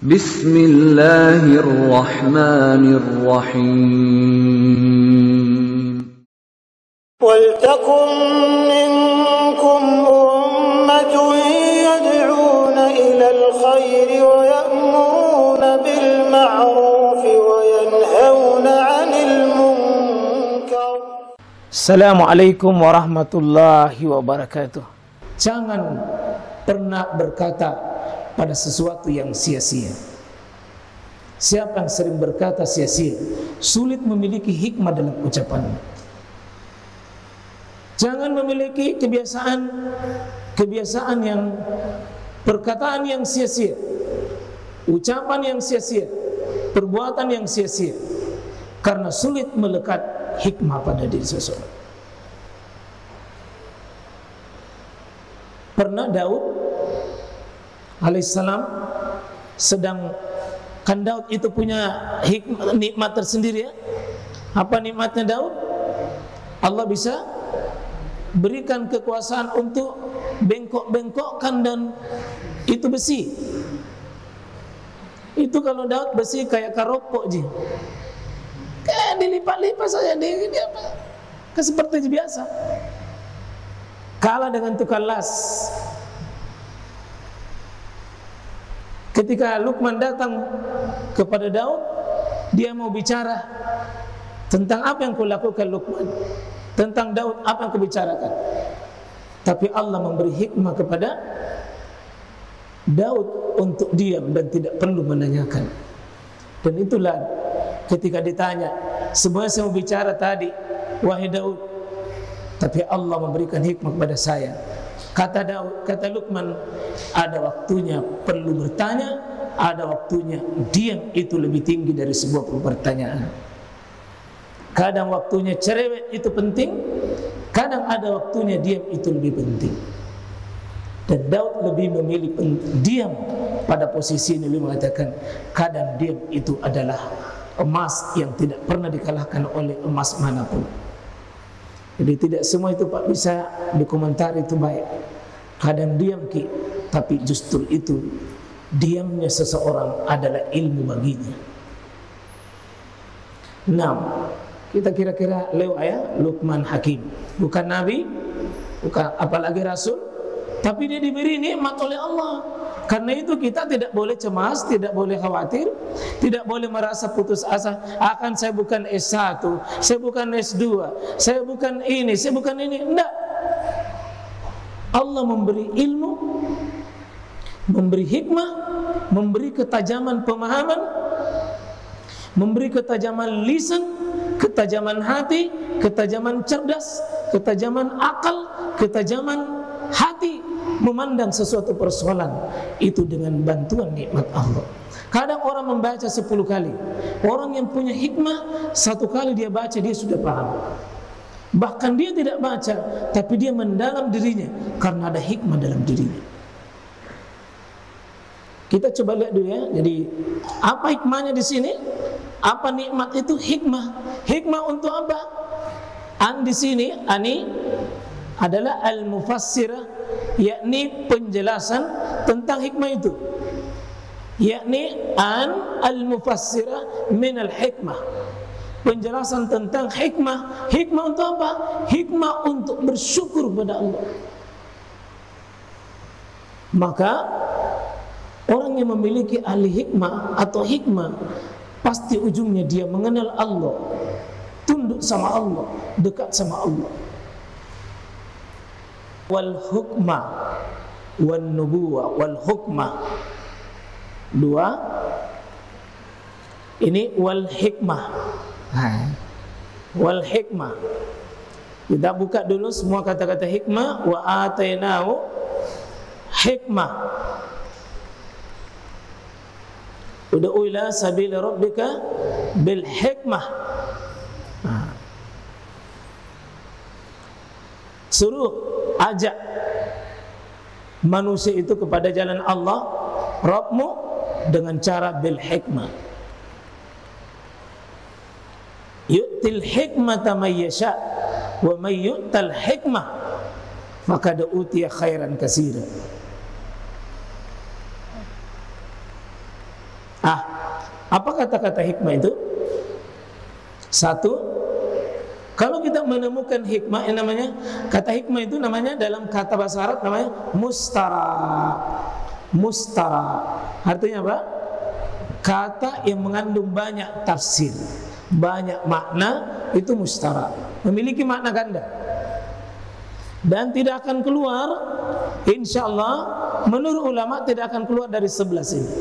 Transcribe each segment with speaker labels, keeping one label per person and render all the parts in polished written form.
Speaker 1: Bismillahirrahmanirrahim.
Speaker 2: وَلْتَكُنْ مِنْكُمْ أُمَّةٌ يَدْعُونَ إِلَى الْخَيْرِ وَيَأْمُرُونَ بِالْمَعْرُوفِ وَيَنْهَوْنَ عَنِ الْمُنْكَرِ.
Speaker 3: Assalamualaikum warahmatullahi wabarakatuh. Jangan pernah berkata pada sesuatu yang sia-sia. Siapa yang sering berkata sia-sia, sulit memiliki hikmah dalam ucapannya. Jangan memiliki kebiasaan yang perkataan yang sia-sia, ucapan yang sia-sia, perbuatan yang sia-sia, karena sulit melekat hikmah pada diri seseorang. Pernah Daud alaihissalam kan Daud itu punya nikmat tersendiri ya. Apa nikmatnya Daud? Allah bisa berikan kekuasaan untuk bengkok-bengkokkan dan itu besi. Itu kalau Daud besi kayak karopok je. Kayak dilipat-lipat saja dia apa? Seperti biasa. Kalah dengan tukang las. Ketika Luqman datang kepada Daud, dia mau bicara tentang apa yang kau lakukan Luqman, tentang Daud apa yang kau bicarakan. Tapi Allah memberi hikmah kepada Daud untuk diam dan tidak perlu menanyakan. Dan itulah ketika ditanya, sebenarnya saya mau bicara tadi, wahai Daud, tapi Allah memberikan hikmah kepada saya. Kata Luqman, ada waktunya perlu bertanya, ada waktunya diam itu lebih tinggi dari sebuah pertanyaan. Kadang waktunya cerewet itu penting, kadang ada waktunya diam itu lebih penting. Dan Daud lebih memilih diam pada posisi ini. Dia mengatakan kadang diam itu adalah emas yang tidak pernah dikalahkan oleh emas manapun. Jadi tidak semua itu Pak bisa dikomentari itu baik. Kadang diam tapi justru itu diamnya seseorang adalah ilmu baginya. Nah, kita kira-kira lewat ya, Luqman Hakim, bukan nabi, bukan apalagi rasul, tapi dia diberi nikmat oleh Allah. Karena itu kita tidak boleh cemas, tidak boleh khawatir, tidak boleh merasa putus asa. Akan saya bukan S1, saya bukan S2, saya bukan ini, saya bukan ini. Enggak. Allah memberi ilmu, memberi hikmah, memberi ketajaman pemahaman, memberi ketajaman lisan, ketajaman hati, ketajaman cerdas, ketajaman akal, ketajaman hati memandang sesuatu persoalan itu dengan bantuan nikmat Allah. Kadang orang membaca 10 kali, orang yang punya hikmah 1 kali dia baca dia sudah paham. Bahkan dia tidak baca, tapi dia mendalam dirinya karena ada hikmah dalam dirinya. Kita coba lihat dulu ya. Jadi apa hikmahnya di sini? Apa nikmat itu? Hikmah. Hikmah untuk apa? Di sini ani adalah al-mufassirah, yakni penjelasan tentang hikmah itu. Yakni al-mufassirah min al-hikmah. Penjelasan tentang hikmah. Hikmah untuk apa? Hikmah untuk bersyukur kepada Allah. Maka orang yang memiliki ahli hikmah atau hikmah, pasti ujungnya dia mengenal Allah, tunduk sama Allah, dekat sama Allah. Wal hukmah wan nubuwah wal hukmah, dua ini wal hikmah. Wal hikmah, kita buka dulu semua kata-kata hikmah. Wa atainahu hikmah, ud'u ila sabili rabbika bil hikmah. Suruh ajak manusia itu kepada jalan Allah Rabbmu dengan cara bil hikmah. Yu'til hikmata may yasha wa may yu'tal hikmah faqad utiya khairan katsira. Apa kata-kata hikmah itu? Satu, kalau kita menemukan hikmah yang namanya, kata hikmah itu namanya dalam kata bahasa Arab namanya mustara. Mustara artinya apa? Kata yang mengandung banyak tafsir, banyak makna, itu mustara, memiliki makna ganda. Dan tidak akan keluar, insyaallah menurut ulama tidak akan keluar dari 11 ini.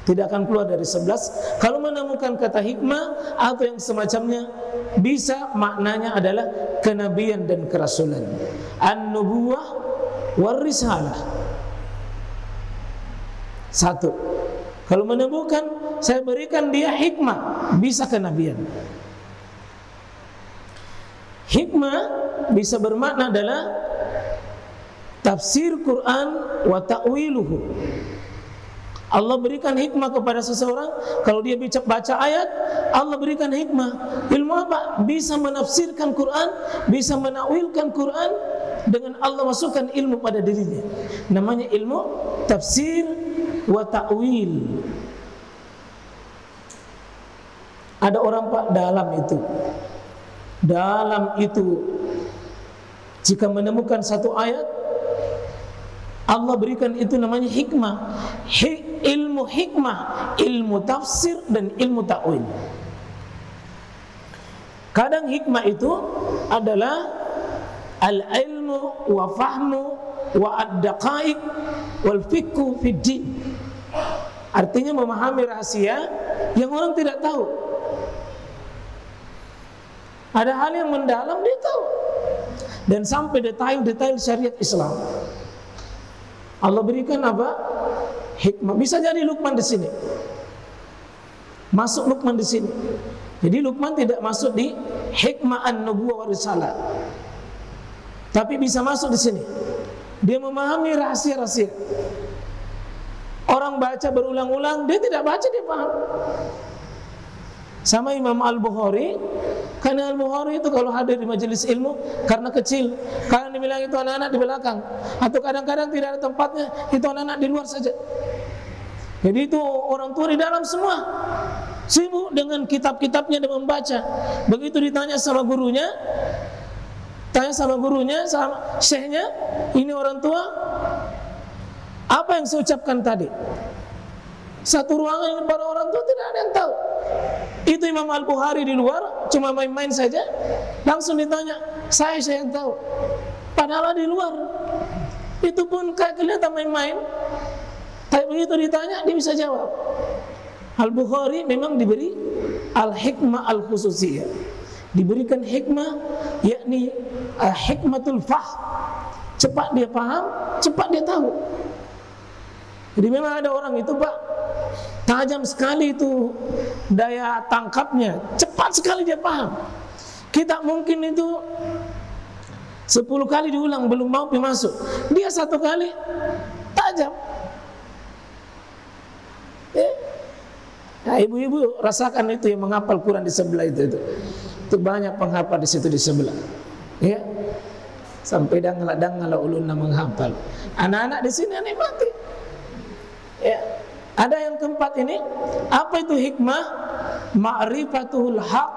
Speaker 3: Tidak akan keluar dari 11. Kalau menemukan kata hikmah atau yang semacamnya, bisa maknanya adalah kenabian dan kerasulan, an-nubuwah war risalah. Satu, kalau menemukan saya berikan dia hikmah, bisa kenabian. Hikmah bisa bermakna adalah tafsir Quran wa ta'wiluhu. Allah berikan hikmah kepada seseorang, kalau dia baca ayat, Allah berikan hikmah. Ilmu apa? Bisa menafsirkan Quran, bisa menakwilkan Quran, dengan Allah masukkan ilmu pada dirinya. Namanya ilmu tafsir wa ta'wil. Ada orang Pak dalam itu jika menemukan satu ayat, Allah berikan itu namanya hikmah. Ilmu hikmah, ilmu tafsir dan ilmu ta'wil. Kadang hikmah itu adalah al-ilmu wa fahmu wa ad-daqaiq wal fiqhu fid din. Artinya memahami rahasia yang orang tidak tahu. Ada hal yang mendalam dia tahu, dan sampai detail-detail syariat Islam. Allah berikan apa? Hikmah. Bisa jadi Luqman di sini. Masuk Luqman di sini. Jadi Luqman tidak masuk di hikmah an-nubuwah wa risalah. Tapi bisa masuk di sini. Dia memahami rahasia-rahasia. Orang baca berulang-ulang, dia tidak baca, dia paham. Sama Imam Al-Bukhari, karena Al-Bukhari itu kalau hadir di majelis ilmu karena kecil, kadang dibilang itu anak-anak di belakang, atau kadang-kadang tidak ada tempatnya, itu anak-anak di luar saja. Jadi itu orang tua di dalam semua, sibuk dengan kitab-kitabnya dan membaca. Begitu ditanya sama gurunya, sama syekhnya, ini orang tua, apa yang saya ucapkan tadi? Satu ruangan para orang tua tidak ada yang tahu. Itu Imam Al-Bukhari di luar cuma main-main saja, langsung ditanya, saya yang tahu. Padahal di luar itu pun kayak kelihatan main-main, tapi begitu ditanya dia bisa jawab. Al-Bukhari memang diberi al-hikmah al-khususiyah, diberikan hikmah, yakni hikmatul fahm. Cepat dia paham, cepat dia tahu. Jadi memang ada orang itu Pak, tajam sekali itu daya tangkapnya, cepat sekali dia paham. Kita mungkin itu 10 kali diulang belum mau masuk, dia 1 kali tajam. Nah, ibu-ibu rasakan itu yang menghafal Quran di sebelah itu banyak penghafal di situ di sebelah, ya, sampai dangala ulunna menghafal. Anak-anak di sini nikmati. Ya. Ada yang keempat ini, apa itu hikmah? Ma'rifatul haq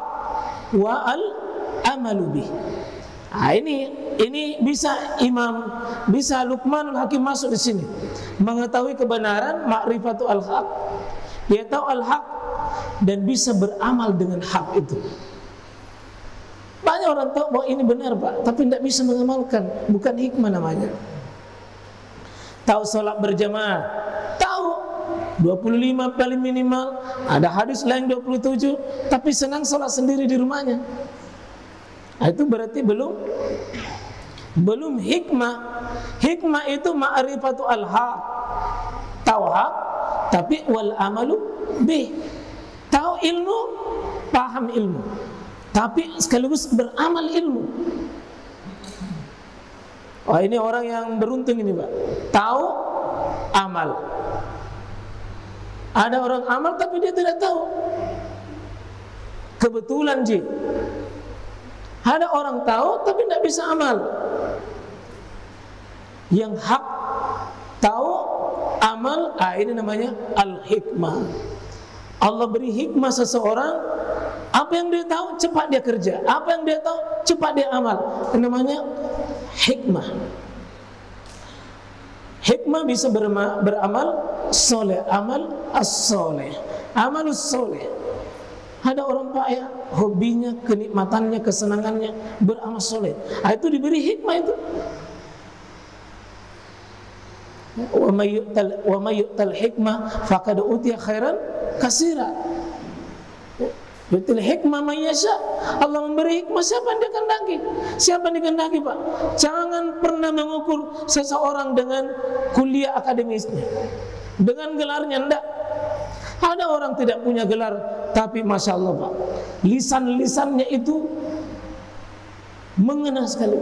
Speaker 3: wa al-amalu bih. Nah, ini bisa Luqmanul Hakim masuk di sini. Mengetahui kebenaran, ma'rifatul haq. Dia tahu al-haq dan bisa beramal dengan hak itu. Banyak orang tahu bahwa ini benar Pak, tapi tidak bisa mengamalkan. Bukan hikmah namanya. Tahu sholat berjamaah, tahu 25 paling minimal, ada hadis lain 27, tapi senang sholat sendiri di rumahnya. Nah, itu berarti belum hikmah. Hikmah itu ma'rifatu al-haq, tahu hak, tapi wal amalu bih, tahu ilmu, paham ilmu, tapi sekaligus beramal ilmu. Wah, ini orang yang beruntung ini Pak, tahu amal. Ada orang amal tapi dia tidak tahu. Kebetulan Ji. Ada orang tahu tapi tidak bisa amal. Yang hak tahu, beramal, ini namanya al-hikmah. Allah beri hikmah seseorang, apa yang dia tahu cepat dia kerja, apa yang dia tahu cepat dia amal. Itu namanya hikmah. Hikmah bisa beramal soleh, amal as-soleh, amalus soleh. Ada orang kaya, hobinya, kenikmatannya, kesenangannya beramal soleh. Itu diberi hikmah itu. Wa may yu'tal hikmah faqad utiya khairan katsira. Yu'til hikmah may yasha. Allah memberi hikmah siapa yang dikehendaki. Siapa yang dikehendaki, Pak? Jangan pernah mengukur seseorang dengan kuliah akademisnya, dengan gelarnya, enggak. Ada orang tidak punya gelar, tapi Masya Allah, Pak, lisan-lisannya itu mengena sekali.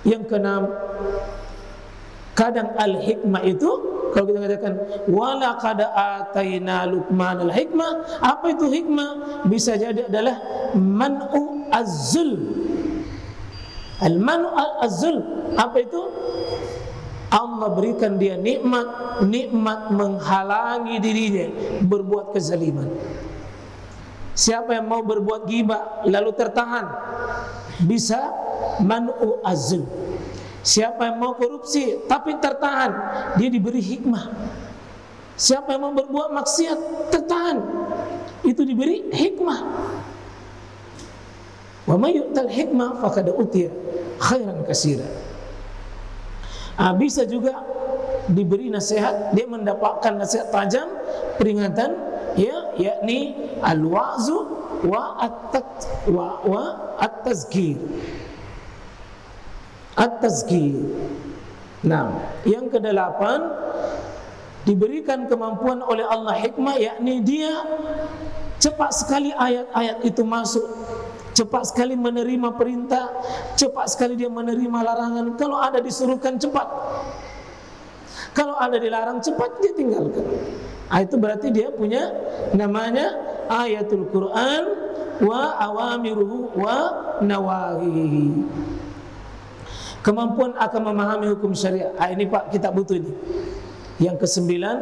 Speaker 3: Yang keenam, kadang al-hikmah itu, kalau kita katakan wala qad ataina Luqman al-hikmah, apa itu hikmah? Bisa jadi adalah man'u az-zulm. Al-man'u az-zulm, apa itu? Allah berikan dia nikmat menghalangi dirinya berbuat kezaliman. Siapa yang mau berbuat ghibah lalu tertahan, bisa man'u az-zulm. Siapa yang mau korupsi tapi tertahan, dia diberi hikmah. Siapa yang mau berbuat maksiat tertahan, itu diberi hikmah. Wa may yu'tal hikmah faqad utiya khairan katsira. Bisa juga diberi nasihat, dia mendapatkan nasihat tajam, peringatan, ya, yakni al-wa'zu wa at-tazkir. At-tazkir. Nah, yang kedelapan, diberikan kemampuan oleh Allah hikmah, yakni dia cepat sekali ayat-ayat itu masuk, cepat sekali menerima perintah, cepat sekali dia menerima larangan. Kalau ada disuruhkan cepat, kalau ada dilarang cepat dia tinggalkan. Itu berarti dia punya namanya ayatul Quran wa awamiruhu wa nawahihi. Kemampuan akan memahami hukum syariat. Ini Pak, kita butuh ini. Yang kesembilan,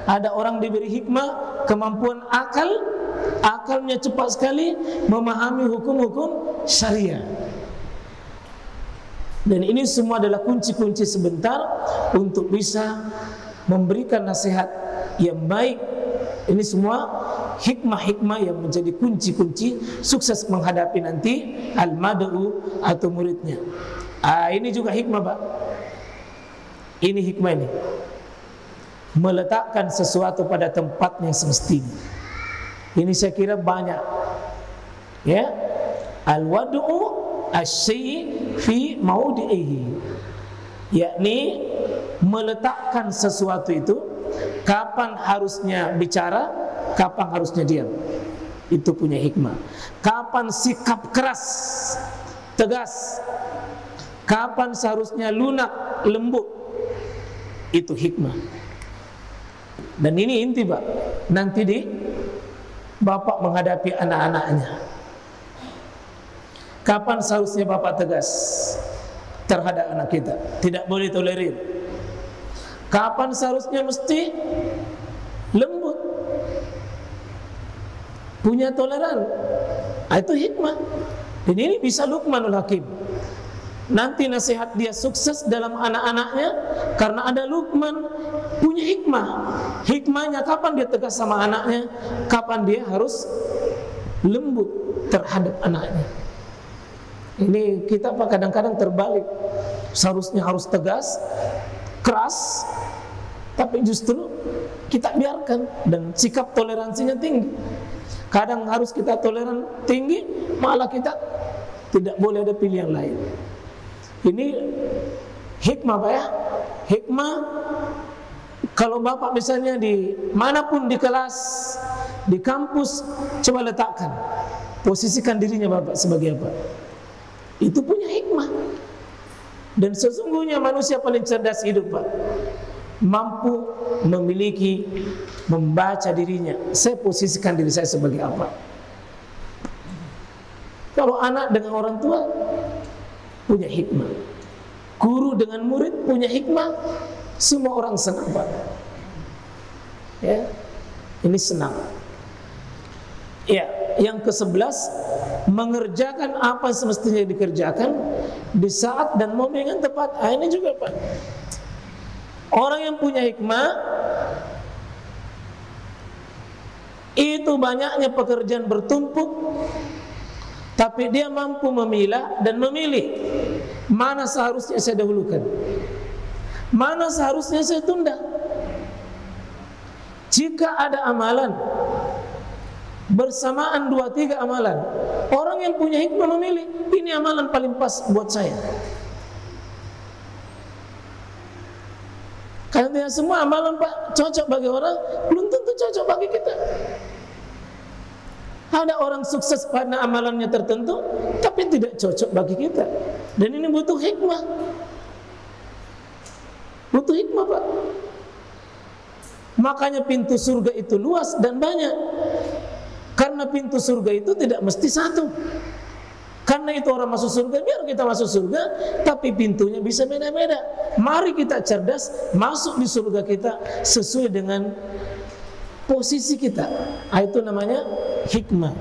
Speaker 3: ada orang diberi hikmah, kemampuan akalnya cepat sekali memahami hukum-hukum syariah. Dan ini semua adalah kunci-kunci sebentar untuk bisa memberikan nasihat yang baik. Ini semua hikmah-hikmah yang menjadi kunci-kunci sukses menghadapi nanti al-mad'u atau muridnya. Ini juga hikmah, Pak. Ini hikmah ini, meletakkan sesuatu pada tempatnya semestinya. Ini saya kira banyak, ya. Al-wad'u asy-syai' fi maudi'ihi, yakni meletakkan sesuatu itu kapan harusnya bicara, kapan harusnya diam. Itu punya hikmah. Kapan sikap keras, tegas, kapan seharusnya lunak, lembut. Itu hikmah. Dan ini inti, Pak. Nanti di bapak menghadapi anak-anaknya, kapan seharusnya bapak tegas terhadap anak kita, tidak boleh tolerir. Kapan seharusnya mesti lembut, punya toleran. Itu hikmah. Dan ini bisa Luqmanul Hakim. Nanti nasihat dia sukses dalam anak-anaknya karena ada Luqman punya hikmah. Hikmahnya kapan dia tegas sama anaknya, kapan dia harus lembut terhadap anaknya. Ini kita Pak kadang-kadang terbalik. Seharusnya harus tegas, keras, tapi justru kita biarkan dan sikap toleransinya tinggi. Kadang harus kita toleran tinggi, malah kita tidak boleh ada pilihan lain. Ini hikmah, Pak, ya. Hikmah, kalau bapak misalnya di manapun, di kelas, di kampus, coba letakkan, posisikan dirinya bapak sebagai apa. Itu punya hikmah. Dan sesungguhnya manusia paling cerdas hidup, Pak, mampu memiliki, membaca dirinya. Saya posisikan diri saya sebagai apa. Kalau anak dengan orang tua punya hikmah, guru dengan murid punya hikmah, Semua orang senang, Pak. Ya, ini senang. Ya, yang ke-11, mengerjakan apa yang semestinya dikerjakan di saat dan momen yang tepat. Ini juga, Pak. Orang yang punya hikmah itu banyaknya pekerjaan bertumpuk, tapi dia mampu memilah dan memilih mana seharusnya saya dahulukan, mana seharusnya saya tunda. Jika ada amalan bersamaan 2-3 amalan, orang yang punya hikmah memilih, ini amalan paling pas buat saya. Karena tidak semua amalan, Pak, cocok bagi orang, belum tentu cocok bagi kita. Ada orang sukses pada amalannya tertentu, tapi tidak cocok bagi kita. Dan ini butuh hikmah. Butuh hikmah, Pak. Makanya pintu surga itu luas dan banyak. Karena pintu surga itu tidak mesti satu. Karena itu orang masuk surga, biar kita masuk surga, tapi pintunya bisa beda-beda. Mari kita cerdas masuk di surga kita sesuai dengan posisi kita. Itu namanya hikmah.